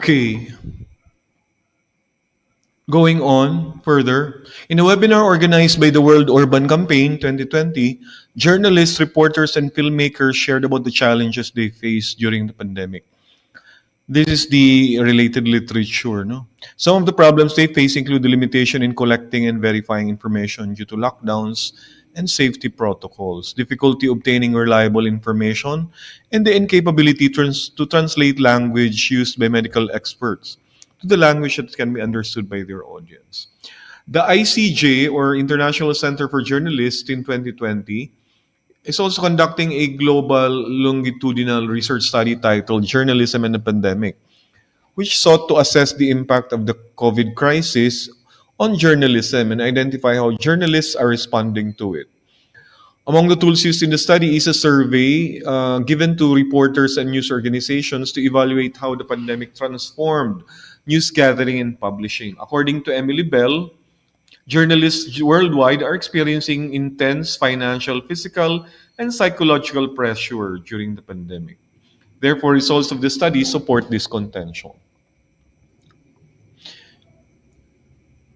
Okay, going on further, in a webinar organized by the World Urban Campaign 2020, journalists, reporters, and filmmakers shared about the challenges they faced during the pandemic. This is the related literature. No? Some of the problems they face include the limitation in collecting and verifying information due to lockdowns and safety protocols, difficulty obtaining reliable information, and the incapability to translate language used by medical experts to the language that can be understood by their audience. The ICJ, or International Center for Journalists, in 2020 is also conducting a global longitudinal research study titled Journalism and the Pandemic, which sought to assess the impact of the COVID crisis on journalism and identify how journalists are responding to it. Among the tools used in the study is a survey given to reporters and news organizations to evaluate how the pandemic transformed news gathering and publishing. According to Emily Bell, journalists worldwide are experiencing intense financial, physical, and psychological pressure during the pandemic. Therefore, results of the study support this contention.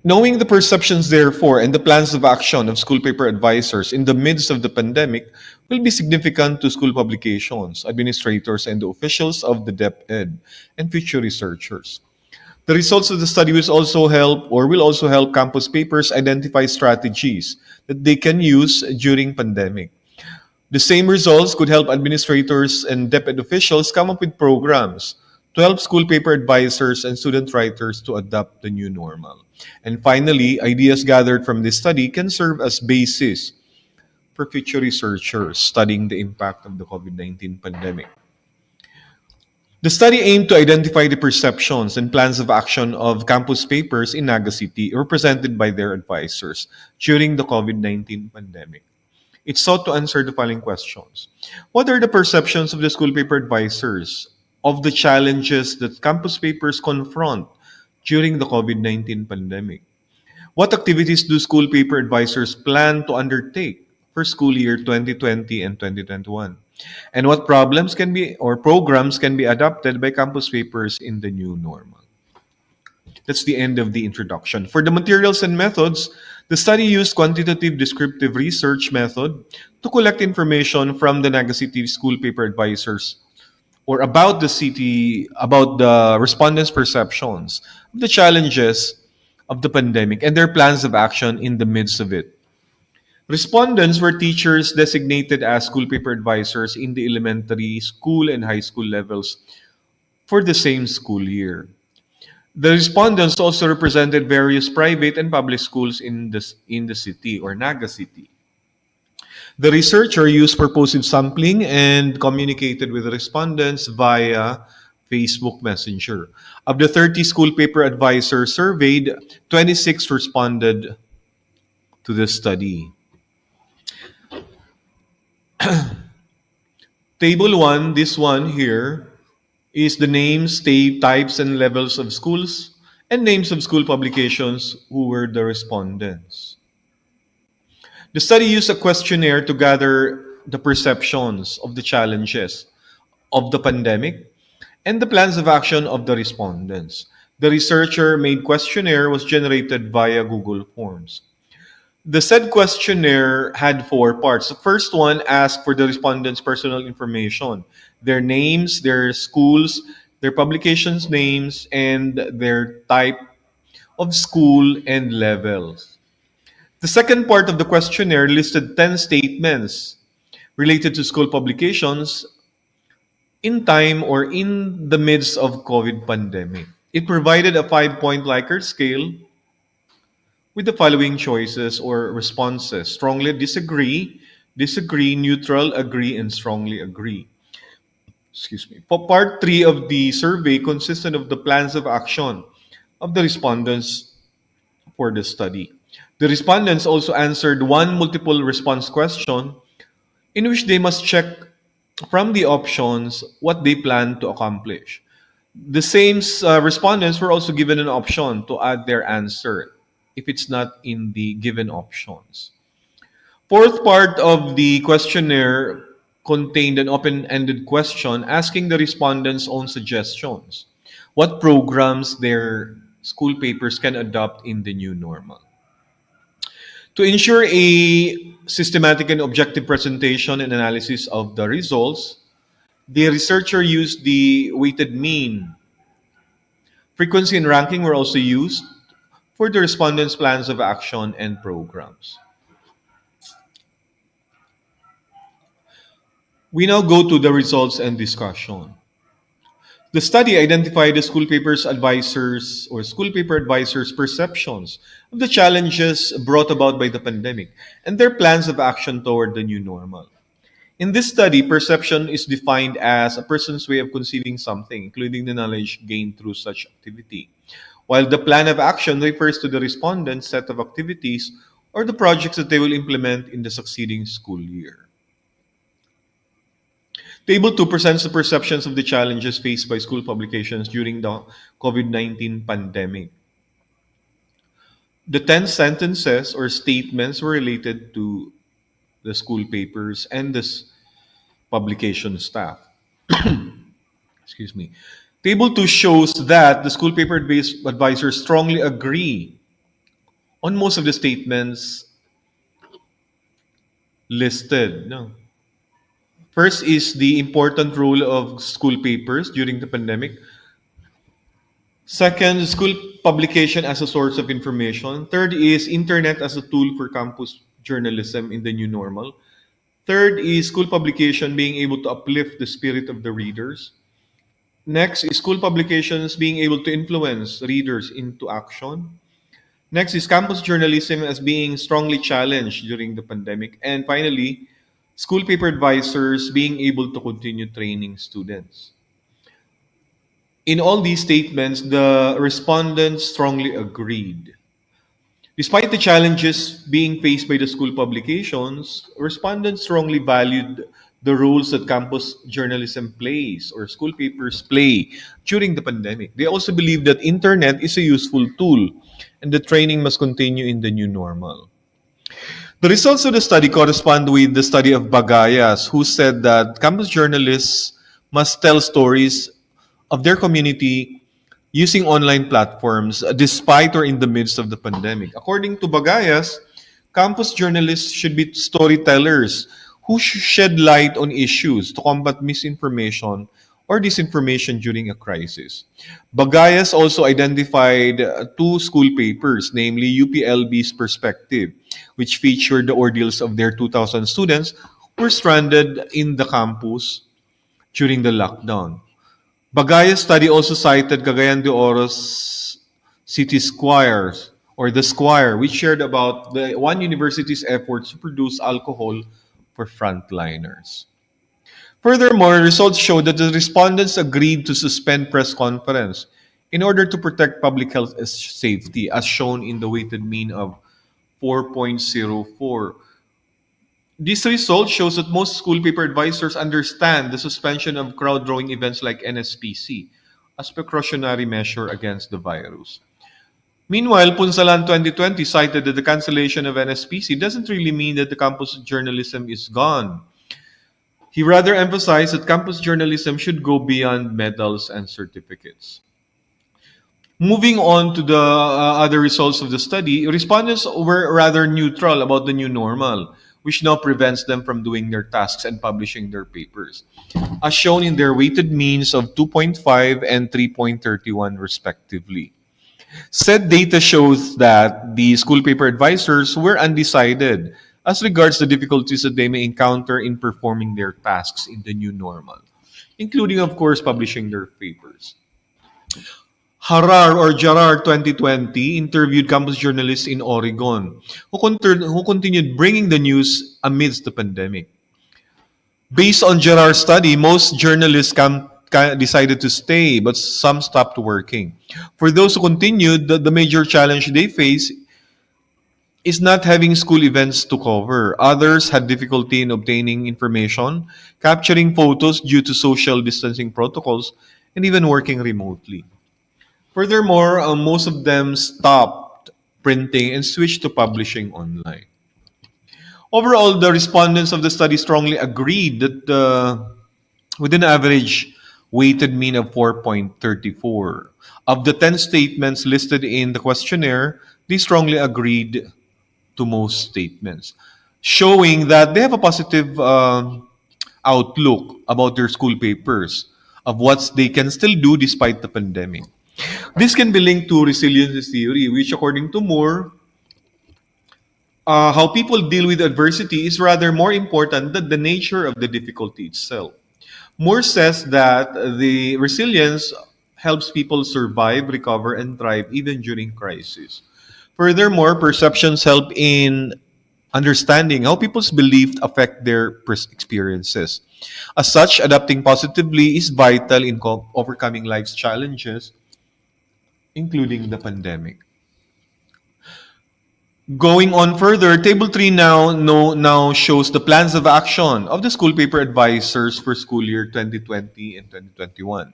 Knowing the perceptions, therefore, and the plans of action of school paper advisors in the midst of the pandemic will be significant to school publications, administrators, and the officials of the DepEd and future researchers. The results of the study will also help campus papers identify strategies that they can use during pandemic. The same results could help administrators and DepEd officials come up with programs to help school paper advisors and student writers to adapt the new normal. And finally, ideas gathered from this study can serve as basis for future researchers studying the impact of the COVID-19 pandemic. The study aimed to identify the perceptions and plans of action of campus papers in Naga City represented by their advisors during the COVID-19 pandemic. It sought to answer the following questions. What are the perceptions of the school paper advisors of the challenges that campus papers confront during the COVID-19 pandemic? What activities do school paper advisors plan to undertake for school year 2020 and 2021? And what problems can be or programs can be adopted by campus papers in the new normal? That's the end of the introduction. For the materials and methods, the study used quantitative descriptive research method to collect information from the Naga City school paper advisors or about the respondents' perceptions of the challenges of the pandemic and their plans of action in the midst of it. Respondents were teachers designated as school paper advisors in the elementary school and high school levels for the same school year. The respondents also represented various private and public schools in the city or Naga City. The researcher used purposive sampling and communicated with the respondents via Facebook Messenger. Of the 30 school paper advisors surveyed, 26 responded to the study. Table 1, this one here, is the names, types, and levels of schools and names of school publications who were the respondents. The study used a questionnaire to gather the perceptions of the challenges of the pandemic and the plans of action of the respondents. The researcher made questionnaire was generated via Google Forms. The said questionnaire had four parts. The first one asked for the respondents' personal information, their names, their schools, their publications names, and their type of school and levels. The second part of the questionnaire listed 10 statements related to school publications in time or in the midst of COVID pandemic. It provided a 5-point Likert scale with the following choices or responses: strongly disagree, disagree, neutral, agree, and strongly agree. Excuse me. For part 3 of the survey consisted of the plans of action of the respondents for the study. The respondents also answered one multiple response question in which they must check from the options what they plan to accomplish. The same respondents were also given an option to add their answer if it's not in the given options. Fourth part of the questionnaire contained an open-ended question asking the respondents' own suggestions. what programs their school papers can adopt in the new normal. To ensure a systematic and objective presentation and analysis of the results, the researcher used the weighted mean. Frequency and ranking were also used for the respondents' plans of action and programs. We now go to the results and discussion. The study identified the school paper advisors' perceptions of the challenges brought about by the pandemic and their plans of action toward the new normal. In this study, perception is defined as a person's way of conceiving something, including the knowledge gained through such activity, while the plan of action refers to the respondent's set of activities or the projects that they will implement in the succeeding school year. Table 2 presents the perceptions of the challenges faced by school publications during the COVID-19 pandemic. The 10 sentences or statements were related to the school papers and this publication staff. Excuse me. Table 2 shows that the school paper advisors strongly agree on most of the statements listed. No. First is the important role of school papers during the pandemic. Second, school publication as a source of information. Third is internet as a tool for campus journalism in the new normal. Third is school publication being able to uplift the spirit of the readers. Next is school publications being able to influence readers into action. Next is campus journalism as being strongly challenged during the pandemic. And finally, school paper advisors being able to continue training students. In all these statements, the respondents strongly agreed. Despite the challenges being faced by the school publications, respondents strongly valued the roles that campus journalism plays or school papers play during the pandemic. They also believe that internet is a useful tool and the training must continue in the new normal. The results of the study correspond with the study of Bagayas, who said that campus journalists must tell stories of their community using online platforms despite or in the midst of the pandemic. According to Bagayas, campus journalists should be storytellers who shed light on issues to combat misinformation or disinformation during a crisis. Bagayas also identified two school papers, namely UPLB's Perspective, which featured the ordeals of their 2,000 students who were stranded in the campus during the lockdown. Bagaya's study also cited Cagayan de Oro's City Squires or the Squire, which shared about the one university's efforts to produce alcohol for frontliners. Furthermore, results showed that the respondents agreed to suspend press conference in order to protect public health and safety, as shown in the weighted mean of 4.04. This result shows that most school paper advisors understand the suspension of crowd drawing events like NSPC as precautionary measure against the virus. Meanwhile, Punsalan 2020 cited that the cancellation of NSPC doesn't really mean that the campus journalism is gone. He rather emphasized that campus journalism should go beyond medals and certificates. Moving on to the other results of the study, respondents were rather neutral about the new normal, which now prevents them from doing their tasks and publishing their papers, as shown in their weighted means of 2.5 and 3.31 respectively. Said data shows that the school paper advisors were undecided as regards the difficulties that they may encounter in performing their tasks in the new normal, including, of course, publishing their papers. Harar or Jarar 2020 interviewed campus journalists in Oregon who continued bringing the news amidst the pandemic. Based on Gerard's study, most journalists decided to stay, but some stopped working. For those who continued, the major challenge they face is not having school events to cover. Others had difficulty in obtaining information, capturing photos due to social distancing protocols, and even working remotely. Furthermore, most of them stopped printing and switched to publishing online. Overall, the respondents of the study strongly agreed that within average weighted mean of 4.34. Of the 10 statements listed in the questionnaire, they strongly agreed to most statements, showing that they have a positive outlook about their school papers, of what they can still do despite the pandemic. This can be linked to resilience theory, which, according to Moore, how people deal with adversity is rather more important than the nature of the difficulty itself. Moore says that the resilience helps people survive, recover, and thrive even during crisis. Furthermore, perceptions help in understanding how people's beliefs affect their experiences. As such, adapting positively is vital in overcoming life's challenges, including the pandemic. Going on further, Table 3 now shows the plans of action of the school paper advisors for school year 2020 and 2021.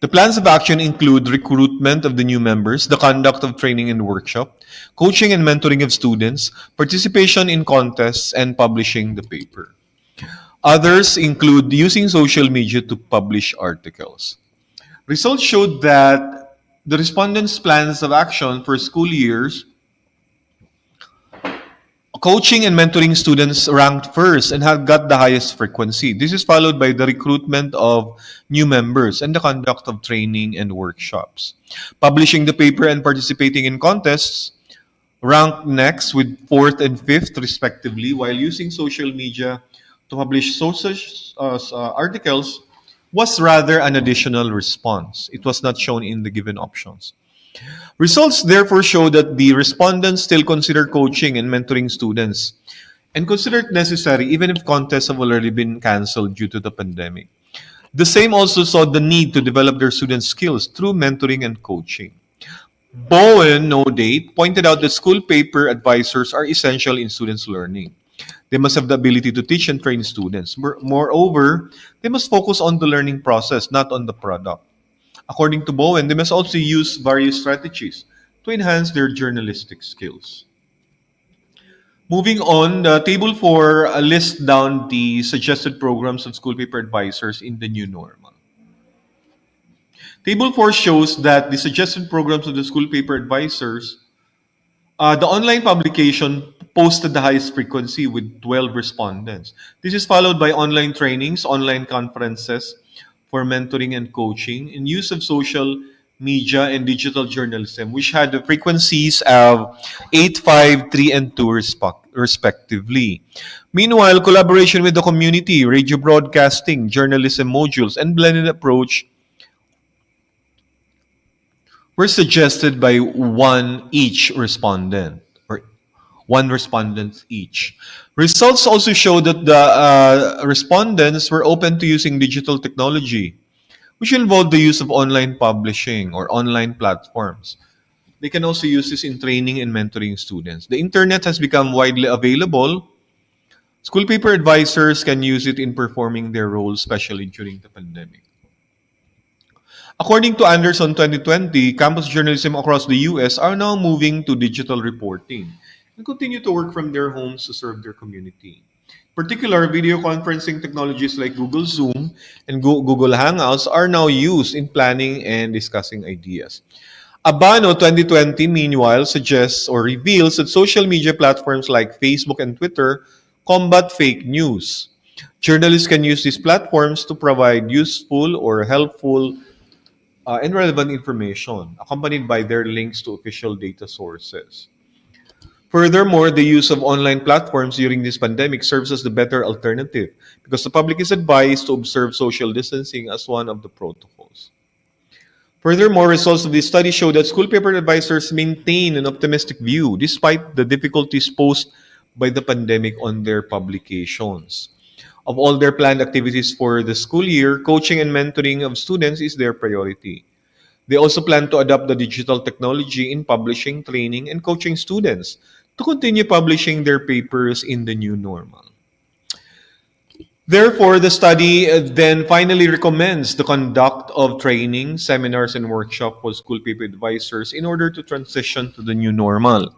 The plans of action include recruitment of the new members, the conduct of training and workshop, coaching and mentoring of students, participation in contests, and publishing the paper. Others include using social media to publish articles. Results showed that the respondents' plans of action for school years coaching and mentoring students ranked first and have got the highest frequency. This is followed by the recruitment of new members and the conduct of training and workshops. Publishing the paper and participating in contests ranked next with fourth and fifth respectively, while using social media to publish social articles was rather an additional response. It was not shown in the given options. Results therefore show that the respondents still consider coaching and mentoring students and consider it necessary even if contests have already been canceled due to the pandemic. The same also saw the need to develop their students' skills through mentoring and coaching. Bowen, no date, pointed out that school paper advisors are essential in students' learning. They must have the ability to teach and train students. Moreover, they must focus on the learning process, not on the product. According to Bowen, they must also use various strategies to enhance their journalistic skills. Moving on, the table 4 lists down the suggested programs of school paper advisors in the new normal. Table 4 shows that the suggested programs of the school paper advisors, the online publication posted the highest frequency with 12 respondents. This is followed by online trainings, online conferences for mentoring and coaching, and use of social media and digital journalism, which had the frequencies of 8, 5, 3, and 2 respectively. Meanwhile, collaboration with the community, radio broadcasting, journalism modules, and blended approach were suggested by one each respondent, or one respondent each. Results also show that the respondents were open to using digital technology, which involved the use of online publishing or online platforms. They can also use this in training and mentoring students. The internet has become widely available. School paper advisors can use it in performing their roles, especially during the pandemic. According to Anderson 2020, campus journalism across the US are now moving to digital reporting and continue to work from their homes to serve their community. In particular, video conferencing technologies like Google Zoom and Google Hangouts are now used in planning and discussing ideas. Abano 2020, meanwhile, suggests or reveals that social media platforms like Facebook and Twitter combat fake news. Journalists can use these platforms to provide useful or helpful and relevant information, accompanied by their links to official data sources. Furthermore, the use of online platforms during this pandemic serves as the better alternative because the public is advised to observe social distancing as one of the protocols. Furthermore, results of this study show that school paper advisors maintain an optimistic view despite the difficulties posed by the pandemic on their publications. Of all their planned activities for the school year, coaching and mentoring of students is their priority. They also plan to adopt the digital technology in publishing, training, and coaching students to continue publishing their papers in the new normal. Therefore, the study then finally recommends the conduct of training, seminars, and workshops for school paper advisors in order to transition to the new normal.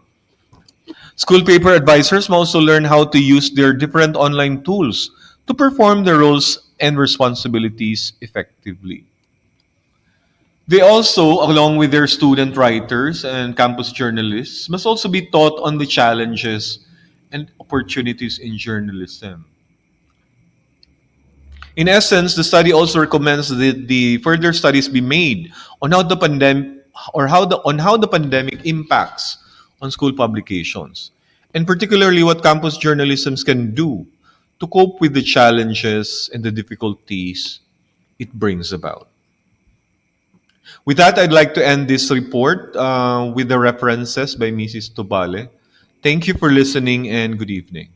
School paper advisors must also learn how to use their different online tools to perform their roles and responsibilities effectively. They also, along with their student writers and campus journalists, must also be taught on the challenges and opportunities in journalism. In essence, the study also recommends that the further studies be made on how the pandemic impacts on school publications, and particularly what campus journalisms can do to cope with the challenges and the difficulties it brings about. With that, I'd like to end this report with the references by Mrs. Tobale. Thank you for listening and good evening.